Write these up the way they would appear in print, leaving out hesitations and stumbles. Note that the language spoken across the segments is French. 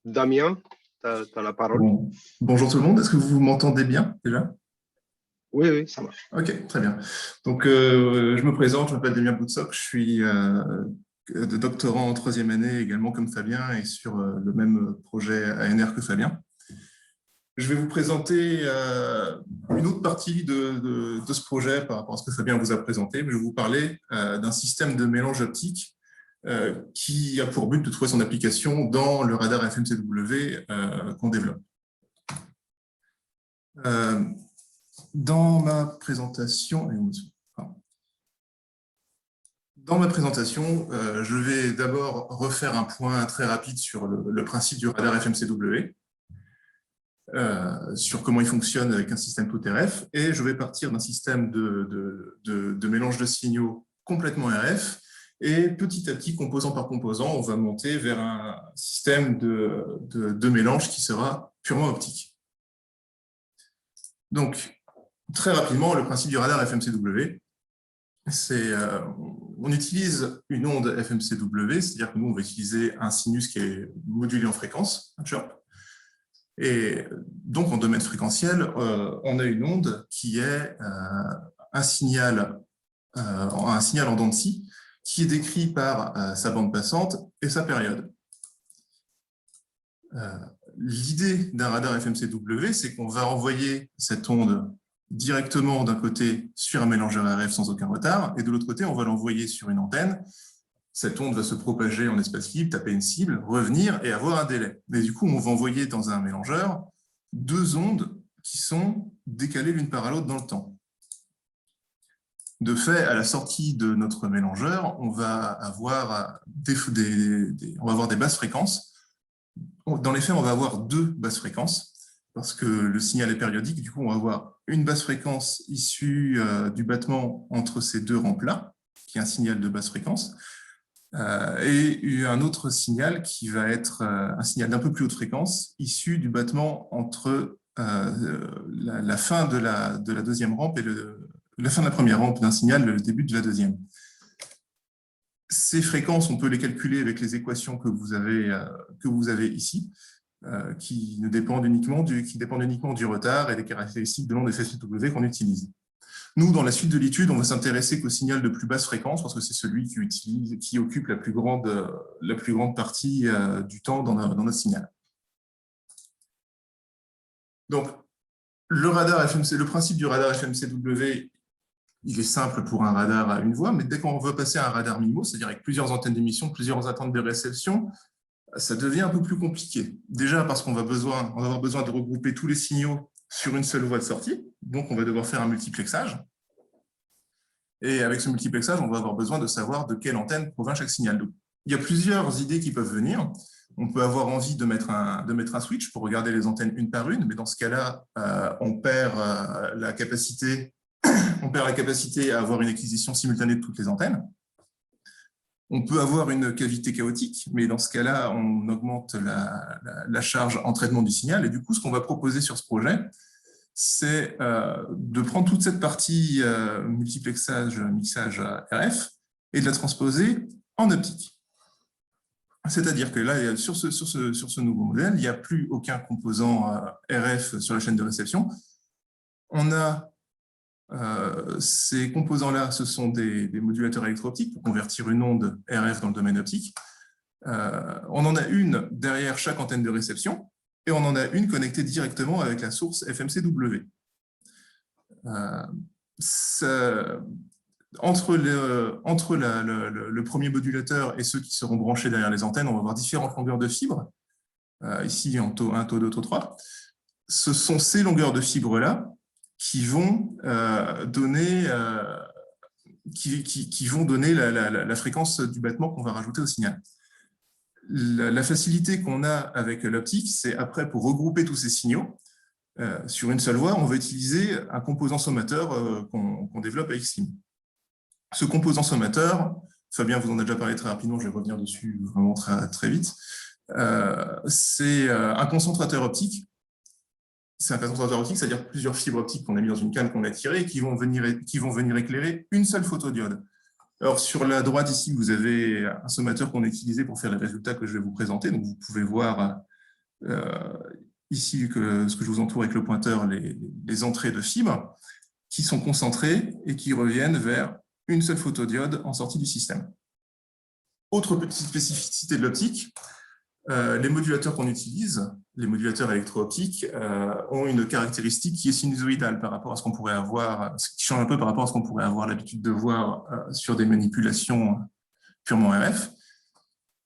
Damien, tu as la parole. Bon. Bonjour tout le monde, est-ce que vous m'entendez bien déjà? Oui, oui, ça marche. Ok, très bien. Donc, je me présente, je m'appelle Damien Boutsock, je suis de doctorant en troisième année également comme Fabien et sur le même projet ANR que Fabien. Je vais vous présenter une autre partie de ce projet par rapport à ce que Fabien vous a présenté. Je vais vous parler d'un système de mélange optique qui a pour but de trouver son application dans le radar FMCW qu'on développe. Dans ma présentation, je vais d'abord refaire un point très rapide sur le principe du radar FMCW, sur comment il fonctionne avec un système tout RF, et je vais partir d'un système de mélange de signaux complètement RF, et petit à petit, composant par composant, on va monter vers un système de mélange qui sera purement optique. Donc, très rapidement, le principe du radar FMCW, c'est on utilise une onde FMCW, c'est-à-dire que nous, on va utiliser un sinus qui est modulé en fréquence, un chirp. Et donc, en domaine fréquentiel, on a une onde qui est un signal en dents de scie, qui est décrit par sa bande passante et sa période. L'idée d'un radar FMCW, c'est qu'on va envoyer cette onde directement d'un côté sur un mélangeur RF sans aucun retard, et de l'autre côté, on va l'envoyer sur une antenne. Cette onde va se propager en espace libre, taper une cible, revenir et avoir un délai. Mais du coup, on va envoyer dans un mélangeur deux ondes qui sont décalées l'une par l'autre dans le temps. De fait, à la sortie de notre mélangeur, on va avoir des basses fréquences. Dans les faits, on va avoir deux basses fréquences, parce que le signal est périodique. Du coup, on va avoir une basse fréquence issue du battement entre ces deux rampes-là, qui est un signal de basse fréquence, et un autre signal qui va être un signal d'un peu plus haute fréquence, issu du battement entre la fin de la deuxième rampe et la fin de la première rampe d'un signal, le début de la deuxième. Ces fréquences, on peut les calculer avec les équations que vous avez ici, qui dépendent uniquement du retard et des caractéristiques de l'onde FMCW qu'on utilise. Nous, dans la suite de l'étude, on va s'intéresser qu'au signal de plus basse fréquence, parce que c'est celui qui occupe la plus grande partie du temps dans notre signal. Donc, le principe du radar FMCW, il est simple pour un radar à une voie, mais dès qu'on veut passer à un radar MIMO, c'est-à-dire avec plusieurs antennes d'émission, plusieurs antennes de réception, ça devient un peu plus compliqué. Déjà parce qu'on va avoir besoin de regrouper tous les signaux sur une seule voie de sortie, donc on va devoir faire un multiplexage. Et avec ce multiplexage, on va avoir besoin de savoir de quelle antenne provient chaque signal. Donc, il y a plusieurs idées qui peuvent venir. On peut avoir envie de mettre un switch pour regarder les antennes une par une, mais dans ce cas-là, on perd la capacité à avoir une acquisition simultanée de toutes les antennes. On peut avoir une cavité chaotique, mais dans ce cas-là, on augmente la charge en traitement du signal. Et du coup, ce qu'on va proposer sur ce projet, c'est de prendre toute cette partie multiplexage, mixage RF et de la transposer en optique. C'est-à-dire que là, sur ce nouveau modèle, il n'y a plus aucun composant RF sur la chaîne de réception. On a ces composants-là, ce sont des modulateurs électro-optiques pour convertir une onde RF dans le domaine optique. On en a une derrière chaque antenne de réception et on en a une connectée directement avec la source FMCW. Entre le premier modulateur et ceux qui seront branchés derrière les antennes, on va avoir différentes longueurs de fibres. Ici, en taux 1, taux 2, taux 3. Ce sont ces longueurs de fibres-là qui vont donner la fréquence du battement qu'on va rajouter au signal. La facilité qu'on a avec l'optique, c'est après, pour regrouper tous ces signaux, sur une seule voie, on va utiliser un composant sommateur qu'on développe avec SIM. Ce composant sommateur, Fabien vous en a déjà parlé très rapidement, je vais revenir dessus vraiment très, très vite, c'est un concentrateur optique. C'est un concentrateur optique, c'est-à-dire plusieurs fibres optiques qu'on a mis dans une canne qu'on a tirée et qui vont venir éclairer une seule photodiode. Alors, sur la droite, ici, vous avez un sommateur qu'on a utilisé pour faire les résultats que je vais vous présenter. Donc, vous pouvez voir ici, ce que je vous entoure avec le pointeur, les entrées de fibres qui sont concentrées et qui reviennent vers une seule photodiode en sortie du système. Autre petite spécificité de l'optique, les modulateurs qu'on utilise, les modulateurs électro-optiques, ont une caractéristique qui est sinusoïdale par rapport à ce qu'on pourrait avoir, ce qui change un peu par rapport à ce qu'on pourrait avoir l'habitude de voir sur des manipulations purement RF.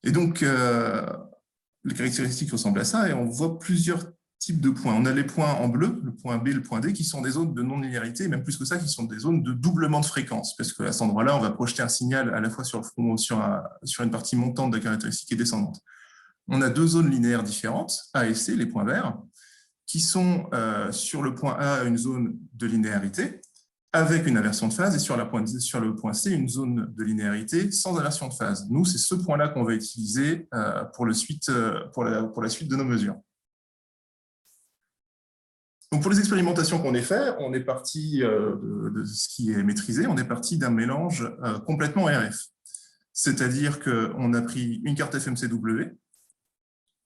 Et donc, les caractéristiques ressemblent à ça, et on voit plusieurs types de points. On a les points en bleu, le point B, le point D, qui sont des zones de non-linéarité, même plus que ça, qui sont des zones de doublement de fréquence, parce qu'à cet endroit-là, on va projeter un signal à la fois sur une partie montante de la caractéristique et descendante. On a deux zones linéaires différentes, A et C, les points verts, qui sont sur le point A une zone de linéarité, avec une inversion de phase, et sur le point C, une zone de linéarité sans inversion de phase. Nous, c'est ce point-là qu'on va utiliser pour la suite de nos mesures. Donc, pour les expérimentations qu'on a faites, on est parti de ce qui est maîtrisé, on est parti d'un mélange complètement RF. C'est-à-dire qu'on a pris une carte FMCW,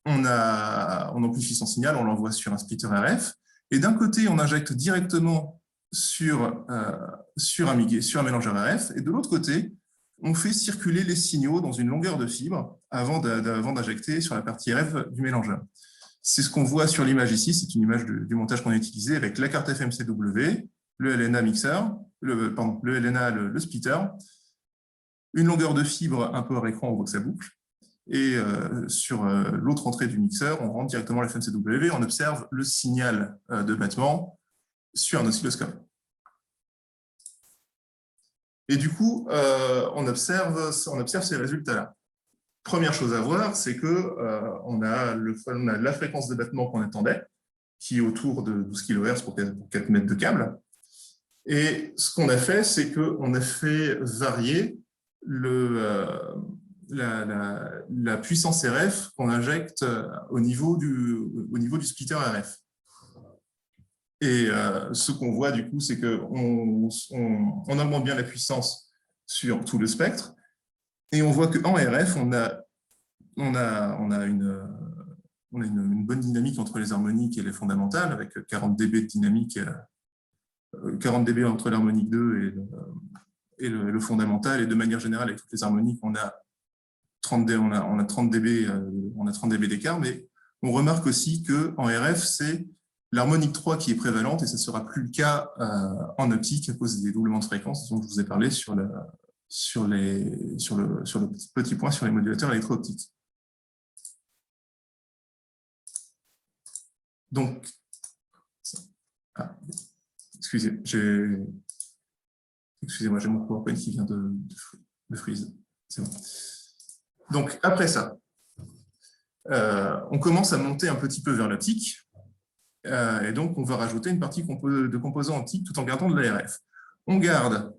on amplifie son signal, on l'envoie sur un splitter RF, et d'un côté, on injecte directement sur un mélangeur RF, et de l'autre côté, on fait circuler les signaux dans une longueur de fibre avant d'injecter sur la partie RF du mélangeur. C'est ce qu'on voit sur l'image ici, c'est une image du montage qu'on a utilisé avec la carte FMCW, le LNA mixeur, le LNA, le splitter, une longueur de fibre un peu hors écran, on voit que ça boucle, et sur l'autre entrée du mixeur, on rentre directement la FMCW, on observe le signal de battement sur un oscilloscope. Et du coup, on observe ces résultats-là. Première chose à voir, c'est qu'on a la fréquence de battement qu'on attendait, qui est autour de 12 kHz pour 4 mètres de câble. Et ce qu'on a fait, c'est qu'on a fait varier la puissance RF qu'on injecte au niveau du splitter RF. Et ce qu'on voit, du coup, c'est qu'on augmente bien la puissance sur tout le spectre. Et on voit qu'en RF, on a une bonne dynamique entre les harmoniques et les fondamentales, avec 40 dB de dynamique, 40 dB entre l'harmonique 2 et le fondamental. Et de manière générale, avec toutes les harmoniques, on a 30 dB d'écart. Mais on remarque aussi qu'en RF, c'est l'harmonique 3 qui est prévalente, et ça ne sera plus le cas en optique à cause des doublements de fréquence dont je vous ai parlé sur le petit point sur les modulateurs électro-optiques. Donc, excusez-moi, j'ai mon PowerPoint qui vient de freeze. C'est bon. Donc, après ça, on commence à monter un petit peu vers l'optique, et donc on va rajouter une partie de composants optiques tout en gardant de l'ARF. On garde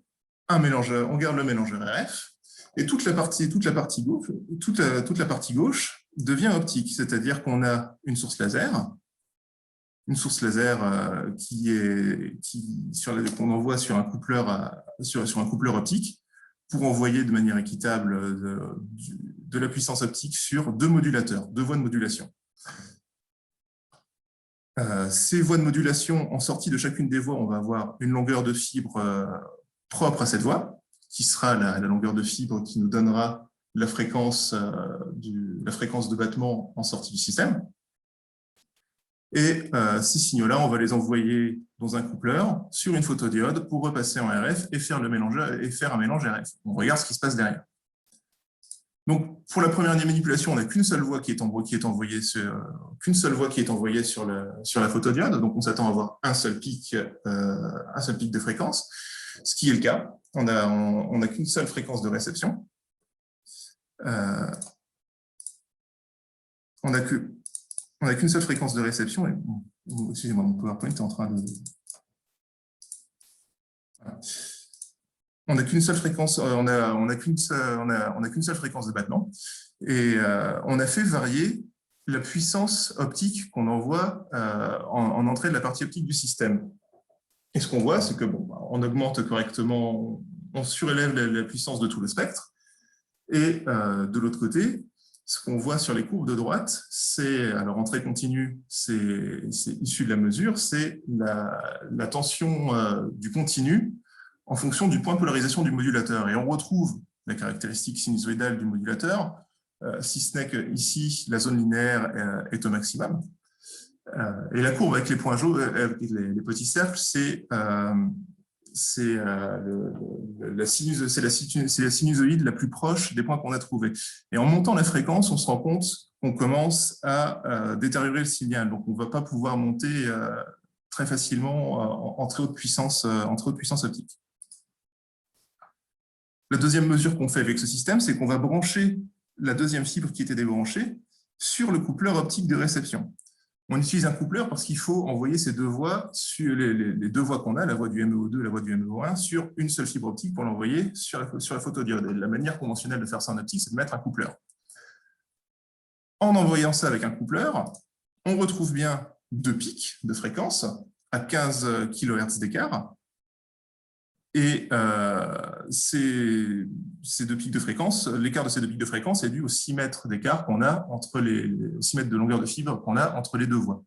le mélangeur RF, et toute la partie gauche devient optique, c'est-à-dire qu'on a une source laser qu'on envoie sur un coupleur optique pour envoyer de manière équitable de la puissance optique sur deux modulateurs, deux voies de modulation. Ces voies de modulation, en sortie de chacune des voies, on va avoir une longueur de fibre propre à cette voie, qui sera la longueur de fibre qui nous donnera la fréquence de battement en sortie du système. Et ces signaux-là, on va les envoyer dans un coupleur sur une photodiode pour repasser en RF et faire un mélange RF. On regarde ce qui se passe derrière. Donc, pour la première manipulation, on n'a qu'une seule voie qui est envoyée sur la photodiode. Donc, on s'attend à avoir un seul pic de fréquence, ce qui est le cas. On n'a qu'une seule fréquence de réception. On n'a qu'une seule fréquence de réception. Excusez-moi, mon PowerPoint est en train de... Voilà. On n'a qu'une seule fréquence, on a qu'une seule fréquence de battement, et on a fait varier la puissance optique qu'on envoie en entrée de la partie optique du système. Et ce qu'on voit, c'est que on augmente correctement, on surélève la puissance de tout le spectre. Et de l'autre côté, ce qu'on voit sur les courbes de droite, c'est, alors en trait continu, c'est issu de la mesure, c'est la tension du continu en fonction du point de polarisation du modulateur. Et on retrouve la caractéristique sinusoïdale du modulateur, si ce n'est qu'ici, la zone linéaire est au maximum. Et la courbe avec les points jaunes, avec les petits cercles, c'est la sinusoïde la plus proche des points qu'on a trouvés. Et en montant la fréquence, on se rend compte qu'on commence à détériorer le signal. Donc, on ne va pas pouvoir monter très facilement en très haute puissance optique. La deuxième mesure qu'on fait avec ce système, c'est qu'on va brancher la deuxième fibre qui était débranchée sur le coupleur optique de réception. On utilise un coupleur parce qu'il faut envoyer ces deux voies, sur les deux voies qu'on a, la voie du MEO2 et la voie du MEO1, sur une seule fibre optique pour l'envoyer sur la photodiode. Et la manière conventionnelle de faire ça en optique, c'est de mettre un coupleur. En envoyant ça avec un coupleur, on retrouve bien deux pics de fréquence à 15 kHz d'écart. Et ces deux pics de fréquence, l'écart de ces deux pics de fréquence est dû aux 6 mètres d'écart qu'on a entre les 6 mètres de longueur de fibre qu'on a entre les deux voies.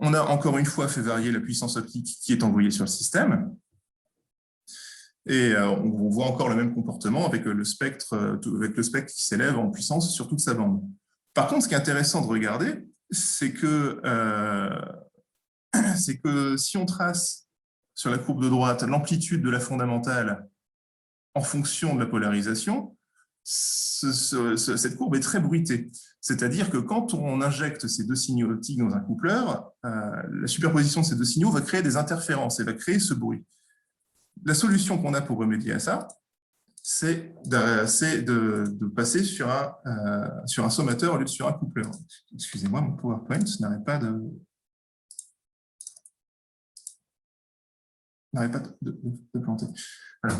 On a encore une fois fait varier la puissance optique qui est envoyée sur le système. Et on voit encore le même comportement avec le spectre qui s'élève en puissance sur toute sa bande. Par contre, ce qui est intéressant de regarder, c'est que si on trace sur la courbe de droite l'amplitude de la fondamentale en fonction de la polarisation, cette courbe est très bruitée. C'est-à-dire que quand on injecte ces deux signaux optiques dans un coupleur, la superposition de ces deux signaux va créer des interférences et va créer ce bruit. La solution qu'on a pour remédier à ça, c'est de passer sur un sommateur au lieu de sur un coupleur. Excusez-moi, mon PowerPoint n'arrête pas de planter. Voilà.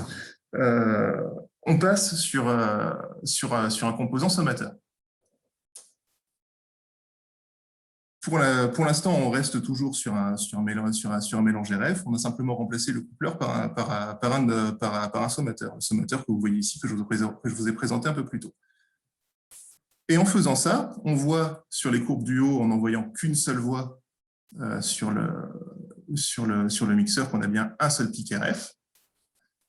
On passe sur un composant sommateur. Pour l'instant, on reste toujours sur un mélange RF. On a simplement remplacé le coupleur par un sommateur. Le sommateur que vous voyez ici, que je vous ai présenté un peu plus tôt. Et en faisant ça, on voit sur les courbes du haut, en n'envoyant qu'une seule voie sur le mixeur, qu'on a bien un seul pic RF.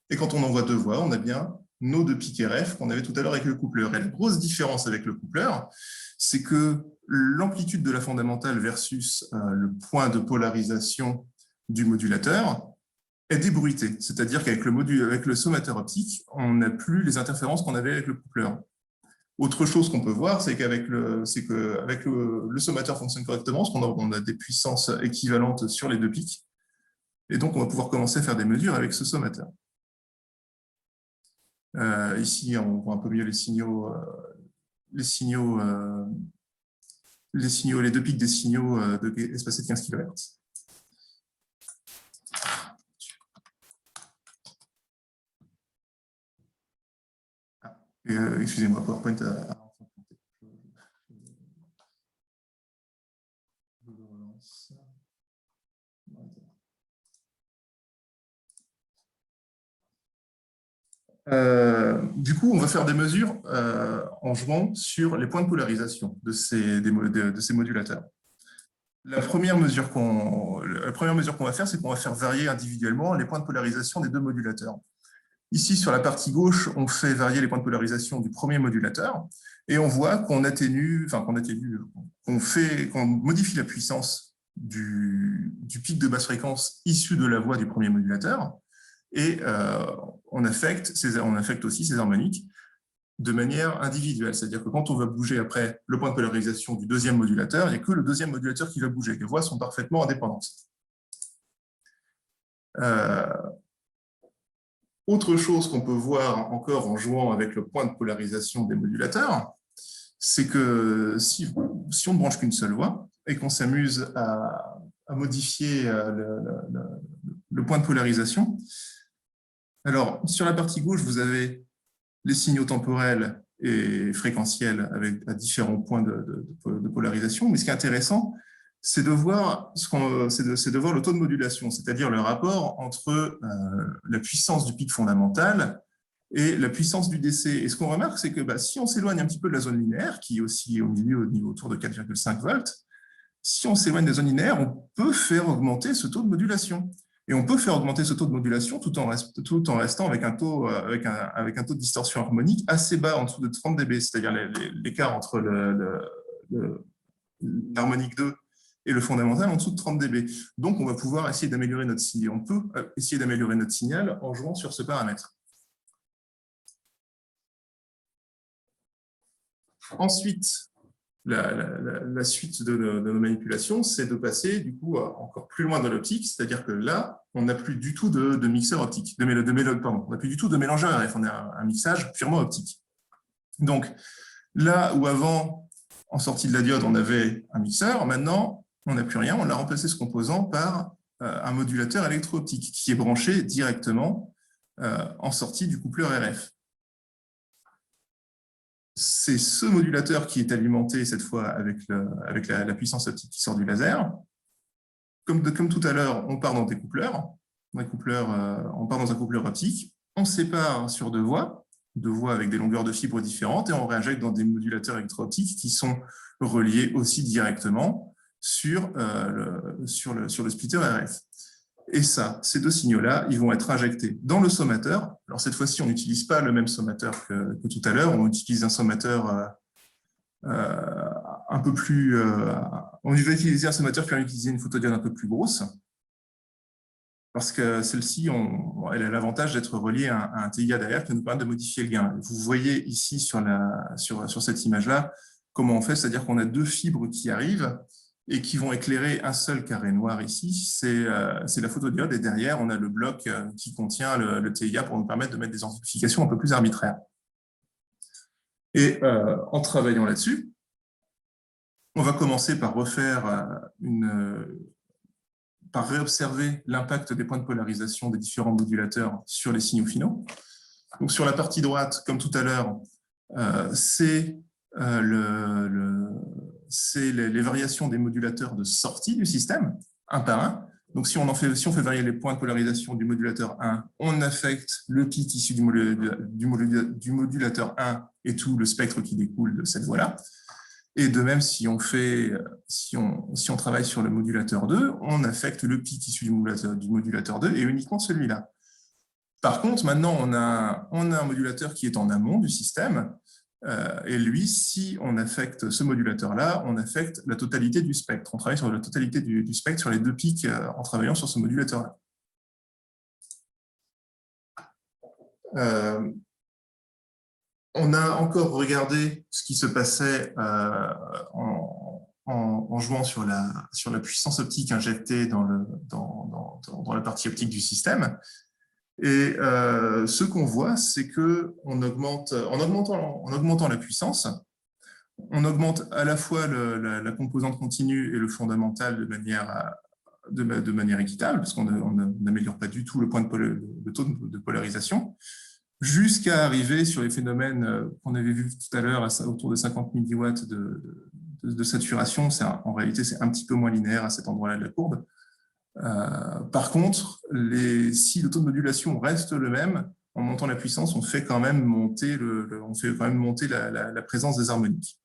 Et quand on envoie deux voies, on a bien nos deux pics RF qu'on avait tout à l'heure avec le coupleur. Et la grosse différence avec le coupleur, c'est que l'amplitude de la fondamentale versus le point de polarisation du modulateur est débruitée. C'est-à-dire qu'avec le sommateur optique, on n'a plus les interférences qu'on avait avec le coupleur. Autre chose qu'on peut voir, c'est qu'avec le sommateur fonctionne correctement, parce qu'on a des puissances équivalentes sur les deux pics. Et donc, on va pouvoir commencer à faire des mesures avec ce sommateur. Ici, on voit un peu mieux les deux pics des signaux espacés de 15 kHz. Excusez-moi, PowerPoint a du coup, on va faire des mesures en jouant sur les points de polarisation de ces modulateurs. La première mesure qu'on va faire, c'est qu'on va faire varier individuellement les points de polarisation des deux modulateurs. Ici, sur la partie gauche, on fait varier les points de polarisation du premier modulateur et on voit qu'on modifie la puissance du pic de basse fréquence issu de la voie du premier modulateur et on affecte aussi ces harmoniques de manière individuelle. C'est-à-dire que quand on va bouger après le point de polarisation du deuxième modulateur, il n'y a que le deuxième modulateur qui va bouger. Les voies sont parfaitement indépendantes. Autre chose qu'on peut voir encore en jouant avec le point de polarisation des modulateurs, c'est que si on ne branche qu'une seule voie et qu'on s'amuse à modifier le point de polarisation, alors sur la partie gauche, vous avez les signaux temporels et fréquentiels à différents points de polarisation. Mais ce qui est intéressant, c'est de voir le taux de modulation, c'est-à-dire le rapport entre la puissance du pic fondamental et la puissance du DC. Et ce qu'on remarque, c'est que si on s'éloigne un petit peu de la zone linéaire, qui est aussi au milieu, au niveau autour de 4,5 volts, si on s'éloigne des zones linéaires, on peut faire augmenter ce taux de modulation. Et on peut faire augmenter ce taux de modulation tout en restant avec un taux de distorsion harmonique assez bas, en dessous de 30 dB, c'est-à-dire l'écart entre l'harmonique 2 et le fondamental en dessous de 30 dB. Donc, on va pouvoir essayer d'améliorer notre signal. On peut essayer d'améliorer notre signal en jouant sur ce paramètre. Ensuite, la suite de nos manipulations, c'est de passer du coup encore plus loin dans l'optique, c'est-à-dire que là, on n'a plus du tout de mixeur optique, on n'a plus du tout de mélangeur RF, on a un mixage purement optique. Donc, là où avant, en sortie de la diode, on avait un mixeur, maintenant, on n'a plus rien, on a remplacé ce composant par un modulateur électro-optique qui est branché directement en sortie du coupleur RF. C'est ce modulateur qui est alimenté cette fois avec la puissance optique qui sort du laser. Comme tout à l'heure, on part dans des coupleurs. On part dans un coupleur optique. On sépare sur deux voies avec des longueurs de fibres différentes, et on réinjecte dans des modulateurs électro-optiques qui sont reliés aussi directement sur le splitter RF. Et ça, ces deux signaux-là, ils vont être injectés dans le sommateur. Alors cette fois-ci, on n'utilise pas le même sommateur que tout à l'heure, on utilise un sommateur un peu plus... on va utiliser un sommateur qui va utiliser une photodiode un peu plus grosse, parce que celle-ci, elle a l'avantage d'être reliée à un TIA derrière qui nous permet de modifier le gain. Vous voyez ici sur cette image-là comment on fait, c'est-à-dire qu'on a deux fibres qui arrivent et qui vont éclairer un seul carré noir ici, c'est la photodiode, et derrière, on a le bloc qui contient le TIA pour nous permettre de mettre des amplifications un peu plus arbitraires. Et en travaillant là-dessus, on va commencer par par réobserver l'impact des points de polarisation des différents modulateurs sur les signaux finaux. Donc sur la partie droite, comme tout à l'heure, c'est les variations des modulateurs de sortie du système, un par un. Donc si on fait varier les points de polarisation du modulateur 1, on affecte le pic issu du modulateur 1 et tout le spectre qui découle de cette voie-là. Et de même, si on travaille sur le modulateur 2, on affecte le pic issu du modulateur 2 et uniquement celui-là. Par contre, maintenant, on a un modulateur qui est en amont du système, et lui, si on affecte ce modulateur-là, on affecte la totalité du spectre. On travaille sur la totalité du spectre sur les deux pics en travaillant sur ce modulateur-là. On a encore regardé ce qui se passait en jouant sur la puissance optique injectée dans la partie optique du système. Et ce qu'on voit, c'est qu'en augmentant la puissance, on augmente à la fois la composante continue et le fondamental de manière équitable, parce qu'on n'améliore pas du tout le taux de polarisation, jusqu'à arriver sur les phénomènes qu'on avait vus tout à l'heure, autour de 50 milliwatts de saturation. En réalité, c'est un petit peu moins linéaire à cet endroit-là de la courbe. Par contre, si le taux de modulation reste le même, en montant la puissance, on fait quand même monter, la présence des harmoniques.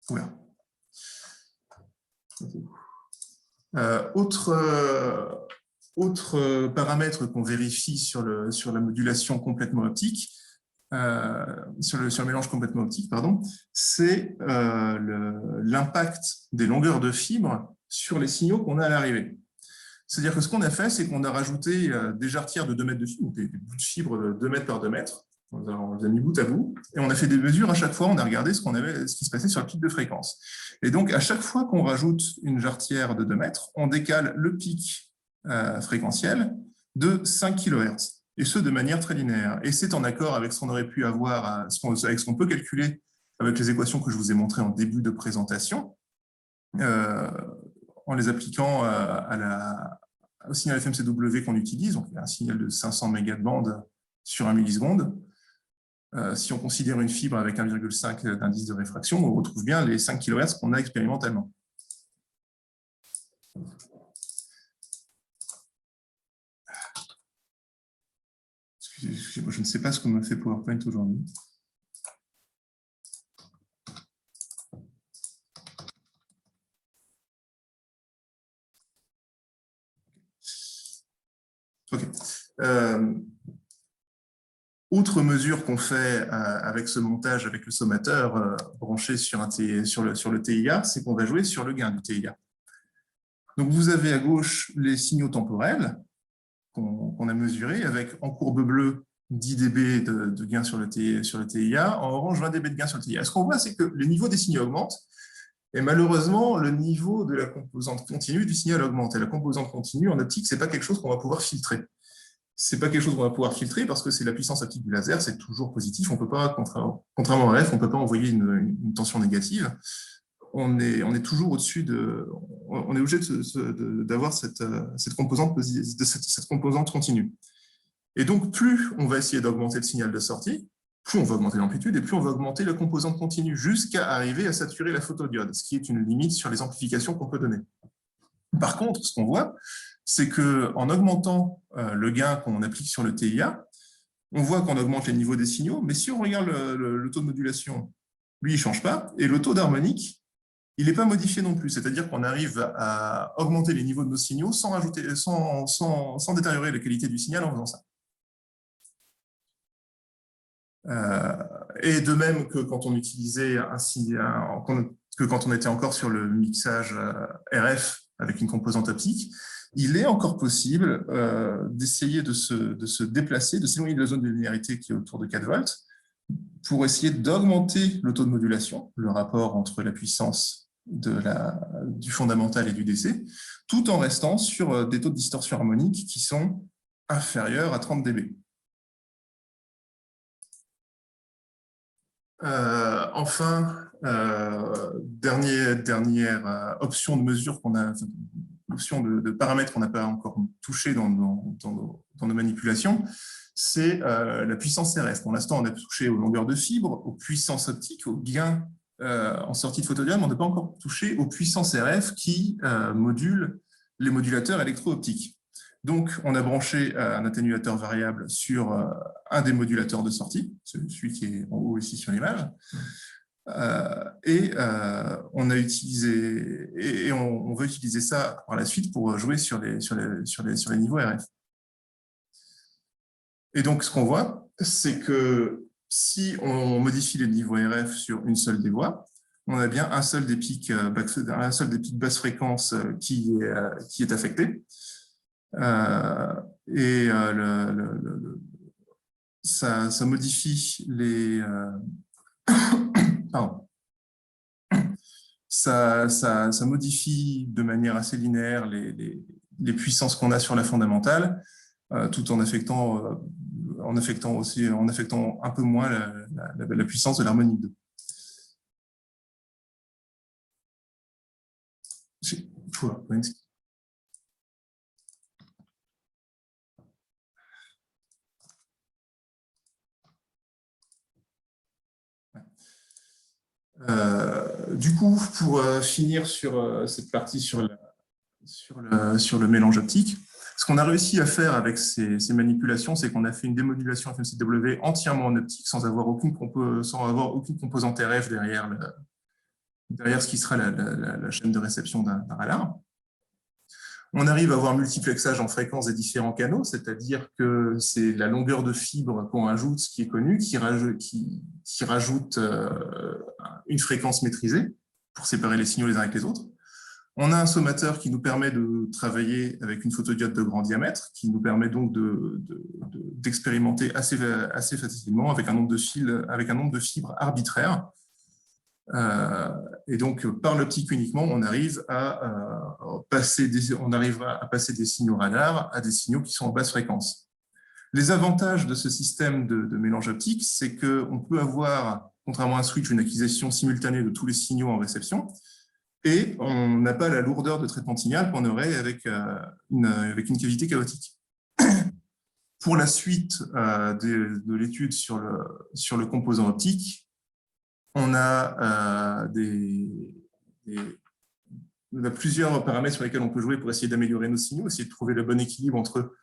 Voilà. Autre paramètre qu'on vérifie sur la modulation complètement optique, sur le mélange complètement optique, pardon, c'est l'impact des longueurs de fibres sur les signaux qu'on a à l'arrivée. C'est-à-dire que ce qu'on a fait, c'est qu'on a rajouté des jarretières de 2 mètres de fibre, des bouts de fibre de 2 mètres par 2 mètres, on les a mis bout à bout, et on a fait des mesures à chaque fois, on a regardé ce qui se passait sur le pic de fréquence. Et donc, à chaque fois qu'on rajoute une jarretière de 2 mètres, on décale le pic fréquentiel de 5 kHz, et ce, de manière très linéaire. Et c'est en accord avec ce qu'on aurait pu avoir, avec ce qu'on peut calculer avec les équations que je vous ai montrées en début de présentation, en les appliquant au signal FMCW qu'on utilise, donc un signal de 500 mégabande sur 1 milliseconde. Si on considère une fibre avec 1,5 d'indice de réfraction, on retrouve bien les 5 kHz qu'on a expérimentalement. Excusez-moi, je ne sais pas ce qu'on me fait PowerPoint aujourd'hui. Ok. Autre mesure qu'on fait avec ce montage, avec le sommateur branché sur le TIA, c'est qu'on va jouer sur le gain du TIA. Donc vous avez à gauche les signaux temporels qu'on a mesurés, avec en courbe bleue 10 dB de gain sur le TIA, en orange 20 dB de gain sur le TIA. Ce qu'on voit, c'est que le niveau des signaux augmente, et malheureusement, le niveau de la composante continue du signal augmente. Et la composante continue en optique, ce n'est pas quelque chose qu'on va pouvoir filtrer. Ce n'est pas quelque chose qu'on va pouvoir filtrer parce que c'est la puissance optique du laser, c'est toujours positif. On peut pas, contrairement à RF, on ne peut pas envoyer une tension négative. On est toujours au-dessus on est obligé d'avoir cette composante continue. Et donc, plus on va essayer d'augmenter le signal de sortie, plus on va augmenter l'amplitude et plus on va augmenter la composante continue jusqu'à arriver à saturer la photodiode, ce qui est une limite sur les amplifications qu'on peut donner. Par contre, ce qu'on voit, c'est qu'en augmentant le gain qu'on applique sur le TIA, on voit qu'on augmente les niveaux des signaux, mais si on regarde le taux de modulation, lui, il ne change pas, et le taux d'harmonique, il n'est pas modifié non plus, c'est-à-dire qu'on arrive à augmenter les niveaux de nos signaux sans détériorer la qualité du signal en faisant ça. Et de même que quand on utilisait quand on était encore sur le mixage RF avec une composante optique, il est encore possible d'essayer de se déplacer, de s'éloigner de la zone de linéarité qui est autour de 4 volts, pour essayer d'augmenter le taux de modulation, le rapport entre la puissance du fondamental et du DC, tout en restant sur des taux de distorsion harmonique qui sont inférieurs à 30 dB. Enfin, dernière option de mesure qu'on a, option de paramètres qu'on n'a pas encore touché dans nos manipulations, c'est la puissance RF. Pour l'instant, on a touché aux longueurs de fibre, aux puissances optiques, aux gains en sortie de photodiode, mais on n'a pas encore touché aux puissances RF qui modulent les modulateurs électro-optiques. Donc, on a branché un atténuateur variable sur un des modulateurs de sortie, celui qui est en haut ici sur l'image, on a utilisé et on veut utiliser ça par la suite pour jouer sur les niveaux RF. Et donc, ce qu'on voit, c'est que si on modifie les niveaux RF sur une seule des voies, on a bien un seul des pics basse fréquence qui est affecté. Ça modifie les pardon. Ça modifie de manière assez linéaire les puissances qu'on a sur la fondamentale, tout en affectant un peu moins la puissance de l'harmonique 2. Du coup, pour finir sur cette partie sur le mélange optique, ce qu'on a réussi à faire avec ces manipulations, c'est qu'on a fait une démodulation FMCW entièrement en optique, sans avoir aucune composante RF derrière ce qui sera la chaîne de réception d'un radar. On arrive à avoir multiplexage en fréquence des différents canaux, c'est-à-dire que c'est la longueur de fibre qu'on ajoute, ce qui est connu, qui rajoute une fréquence maîtrisée pour séparer les signaux les uns avec les autres. On a un sommateur qui nous permet de travailler avec une photodiode de grand diamètre, qui nous permet donc d'expérimenter assez facilement avec un nombre de fibres arbitraire. Et donc, par l'optique uniquement, on arrive à passer des signaux radar à des signaux qui sont en basse fréquence. Les avantages de ce système de mélange optique, c'est qu'on peut avoir, contrairement à un switch, une acquisition simultanée de tous les signaux en réception, et on n'a pas la lourdeur de traitement de signal qu'on aurait avec une cavité chaotique. Pour la suite de l'étude sur le composant optique, on a plusieurs paramètres sur lesquels on peut jouer pour essayer d'améliorer nos signaux, essayer de trouver le bon équilibre entre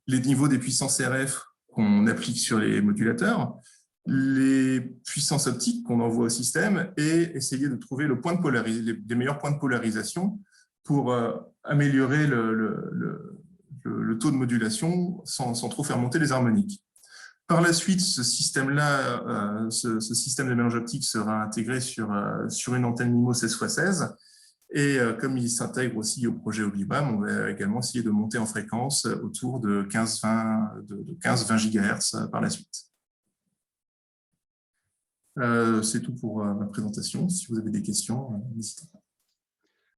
les niveaux des puissances RF qu'on applique sur les modulateurs, les puissances optiques qu'on envoie au système et essayer de trouver les meilleurs points de polarisation pour améliorer le taux de modulation sans trop faire monter les harmoniques. Par la suite, ce système-là, ce système de mélange optique sera intégré sur une antenne MIMO 16x16. Et comme il s'intègre aussi au projet Obi-Bam, on va également essayer de monter en fréquence autour de 15-20 GHz par la suite. C'est tout pour ma présentation. Si vous avez des questions, n'hésitez pas.